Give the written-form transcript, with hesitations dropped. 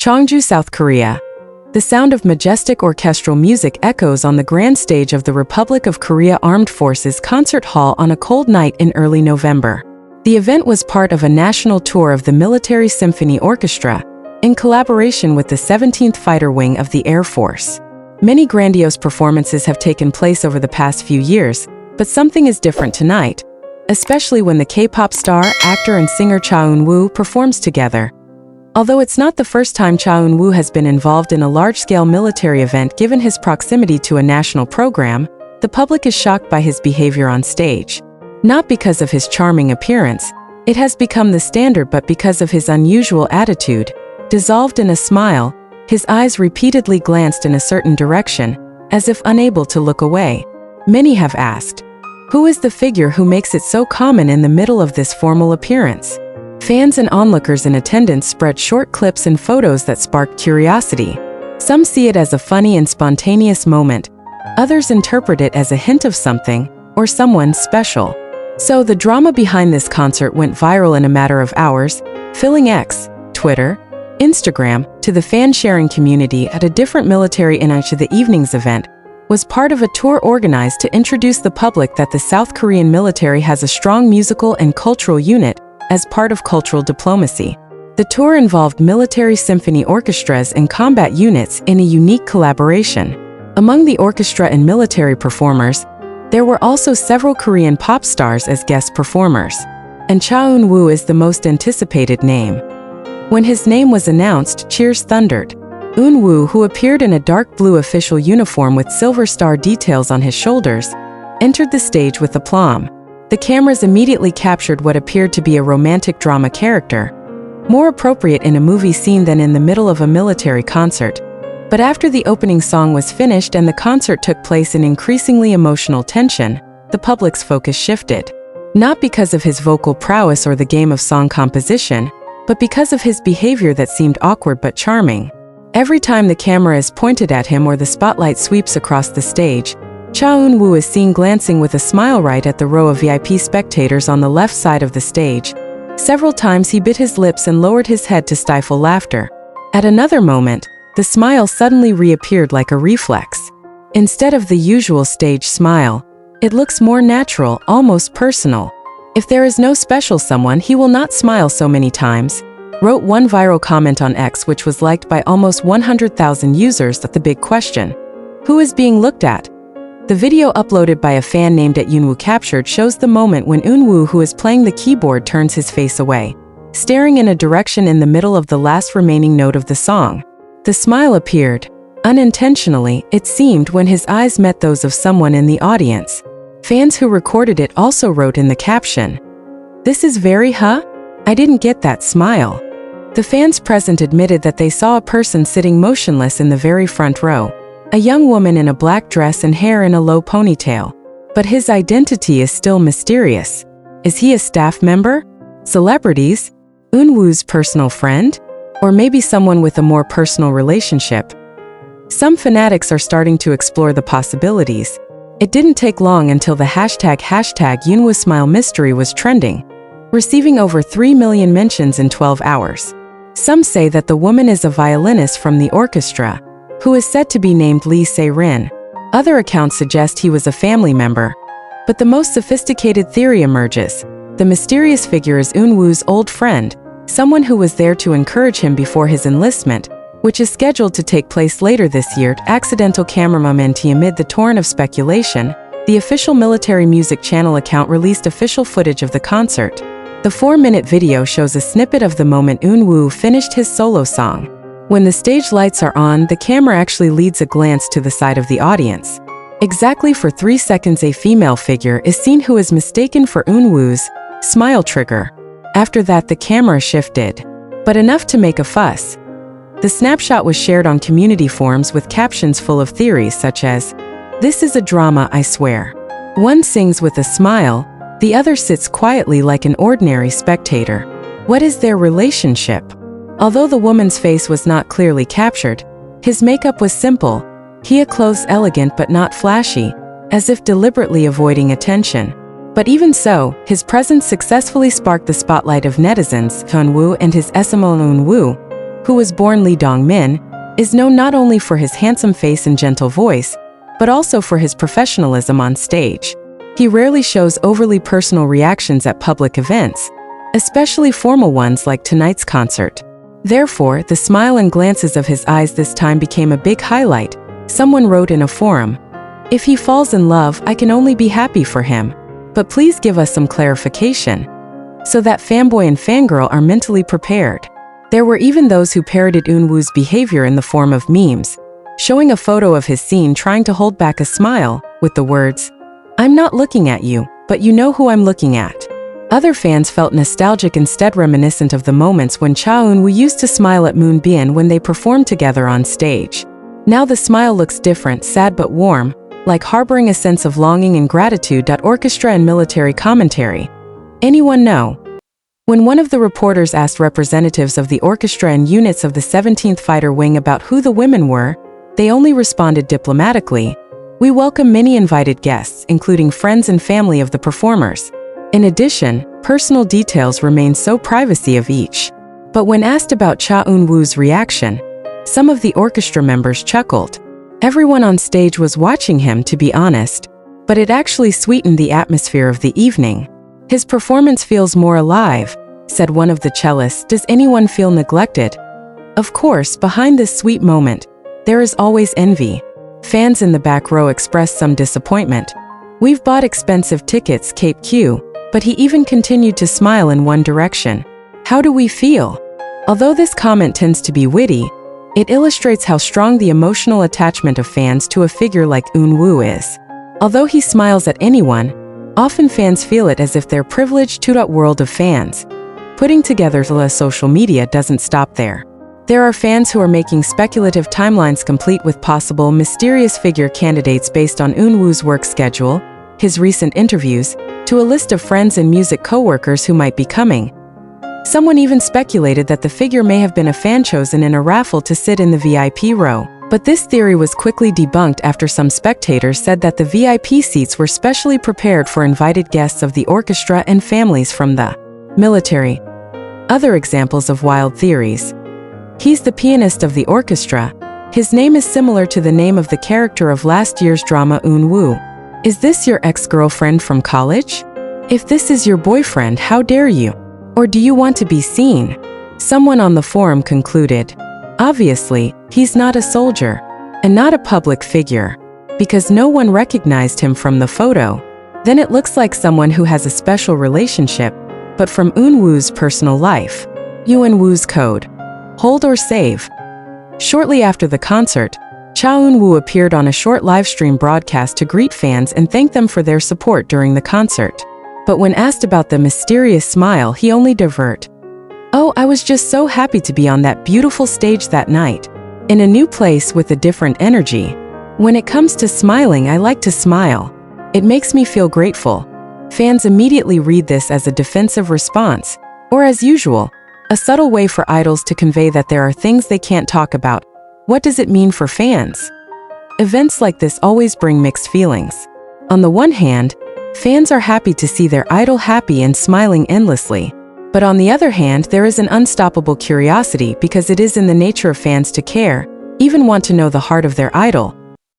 Cheongju, South Korea. The sound of majestic orchestral music echoes on the grand stage of the Republic of Korea Armed Forces Concert Hall on a cold night in early November. The event was part of a national tour of the military Symphony Orchestra, in collaboration with the 17th Fighter Wing of the Air Force. Many grandiose performances have taken place over the past few years, but something is different tonight, especially when the K-pop star, actor and singer Cha Eun-woo performs together. Although it's not the first time Cha Eun-woo has been involved in a large-scale military event given his proximity to a national program, the public is shocked by his behavior on stage. Not because of his charming appearance, it has become the standard, but because of his unusual attitude. Dissolved in a smile, his eyes repeatedly glanced in a certain direction, as if unable to look away. Many have asked, who is the figure who makes it so common in the middle of this formal appearance? Fans and onlookers in attendance spread short clips and photos that sparked curiosity. Some see it as a funny and spontaneous moment. Others interpret it as a hint of something, or someone special. So the drama behind this concert went viral in a matter of hours, filling X, Twitter, Instagram, to the fan-sharing community. At a different military into the evening's event was part of a tour organized to introduce the public that the South Korean military has a strong musical and cultural unit as part of cultural diplomacy. The tour involved military symphony orchestras and combat units in a unique collaboration. Among the orchestra and military performers, there were also several Korean pop stars as guest performers. And Cha Eun-woo is the most anticipated name. When his name was announced, cheers thundered. Eun-woo, who appeared in a dark blue official uniform with silver star details on his shoulders, entered the stage with aplomb. The cameras immediately captured what appeared to be a romantic drama character, more appropriate in a movie scene than in the middle of a military concert. But after the opening song was finished and the concert took place in increasingly emotional tension, the public's focus shifted. Not because of his vocal prowess or the game of song composition, but because of his behavior that seemed awkward but charming. Every time the camera is pointed at him or the spotlight sweeps across the stage, Cha Eun-woo is seen glancing with a smile right at the row of VIP spectators on the left side of the stage. Several times he bit his lips and lowered his head to stifle laughter. At another moment, the smile suddenly reappeared like a reflex. Instead of the usual stage smile, it looks more natural, almost personal. If there is no special someone, he will not smile so many times, wrote one viral comment on X, which was liked by almost 100,000 users. The big question: who is being looked at? The video uploaded by a fan named @Eunwoo captured shows the moment when Eun-woo, who is playing the keyboard, turns his face away, staring in a direction in the middle of the last remaining note of the song. The smile appeared, unintentionally, it seemed, when his eyes met those of someone in the audience. Fans who recorded it also wrote in the caption, "This is very I didn't get that smile." The fans present admitted that they saw a person sitting motionless in the very front row. A young woman in a black dress and hair in a low ponytail. But his identity is still mysterious. Is he a staff member? Celebrities? Eun-woo's personal friend? Or maybe someone with a more personal relationship? Some fanatics are starting to explore the possibilities. It didn't take long until the hashtag Eunwoo Smile Mystery was trending, receiving over 3 million mentions in 12 hours. Some say that the woman is a violinist from the orchestra, who is said to be named Lee Se-rin. Other accounts suggest he was a family member. But the most sophisticated theory emerges. The mysterious figure is Eun-woo's old friend, someone who was there to encourage him before his enlistment, which is scheduled to take place later this year. Accidental camera moment. Amid the torrent of speculation, the official military music channel account released official footage of the concert. The 4-minute video shows a snippet of the moment Eun-woo finished his solo song. When the stage lights are on, the camera actually leads a glance to the side of the audience. Exactly for 3 seconds, a female figure is seen who is mistaken for Eun-woo's smile trigger. After that, the camera shifted, but enough to make a fuss. The snapshot was shared on community forums with captions full of theories such as, "This is a drama, I swear." One sings with a smile, the other sits quietly like an ordinary spectator. What is their relationship? Although the woman's face was not clearly captured, his makeup was simple, he had clothes elegant but not flashy, as if deliberately avoiding attention. But even so, his presence successfully sparked the spotlight of netizens. Eun-woo and his Eun-woo, who was born Lee Dong-min, is known not only for his handsome face and gentle voice, but also for his professionalism on stage. He rarely shows overly personal reactions at public events, especially formal ones like tonight's concert. Therefore, the smile and glances of his eyes this time became a big highlight. Someone wrote in a forum, "If he falls in love, I can only be happy for him. But please give us some clarification," so that fanboy and fangirl are mentally prepared. There were even those who parroted Eunwoo's behavior in the form of memes, showing a photo of his scene trying to hold back a smile, with the words, "I'm not looking at you, but you know who I'm looking at." Other fans felt nostalgic, instead reminiscent of the moments when Cha Eun-woo used to smile at Moonbin when they performed together on stage. Now the smile looks different, sad but warm, like harboring a sense of longing and gratitude. Orchestra and military commentary. Anyone know? When one of the reporters asked representatives of the orchestra and units of the 17th Fighter Wing about who the women were, they only responded diplomatically, "We welcome many invited guests, including friends and family of the performers." In addition, personal details remain so privacy of each. But when asked about Cha Eun-woo's reaction, some of the orchestra members chuckled. Everyone on stage was watching him, to be honest, but it actually sweetened the atmosphere of the evening. "His performance feels more alive," said one of the cellists. "Does anyone feel neglected?" Of course, behind this sweet moment, there is always envy. Fans in the back row expressed some disappointment. "We've bought expensive tickets, Cape Q," but he even continued to smile in one direction. How do we feel? Although this comment tends to be witty, it illustrates how strong the emotional attachment of fans to a figure like Eun-woo is. Although he smiles at anyone, often fans feel it as if they're privileged to that world of fans. Putting together the social media doesn't stop there. There are fans who are making speculative timelines complete with possible mysterious figure candidates based on Eun-woo's work schedule, his recent interviews, to a list of friends and music co-workers who might be coming. Someone even speculated that the figure may have been a fan chosen in a raffle to sit in the VIP row. But this theory was quickly debunked after some spectators said that the VIP seats were specially prepared for invited guests of the orchestra and families from the military. Other examples of wild theories. He's the pianist of the orchestra. His name is similar to the name of the character of last year's drama Eun-woo. Is this your ex-girlfriend from college? If this is your boyfriend, how dare you? Or do you want to be seen? Someone on the forum concluded, obviously, he's not a soldier, and not a public figure, because no one recognized him from the photo. Then it looks like someone who has a special relationship, but from Eun-woo's personal life. Eun-woo's code. Hold or save. Shortly after the concert, Cha Eun-woo appeared on a short livestream broadcast to greet fans and thank them for their support during the concert. But when asked about the mysterious smile, he only diverted. "Oh, I was just so happy to be on that beautiful stage that night. In a new place with a different energy. When it comes to smiling, I like to smile. It makes me feel grateful." Fans immediately read this as a defensive response, or as usual, a subtle way for idols to convey that there are things they can't talk about. What does it mean for fans? Events like this always bring mixed feelings. On the one hand, fans are happy to see their idol happy and smiling endlessly. But on the other hand, there is an unstoppable curiosity because it is in the nature of fans to care, even want to know the heart of their idol.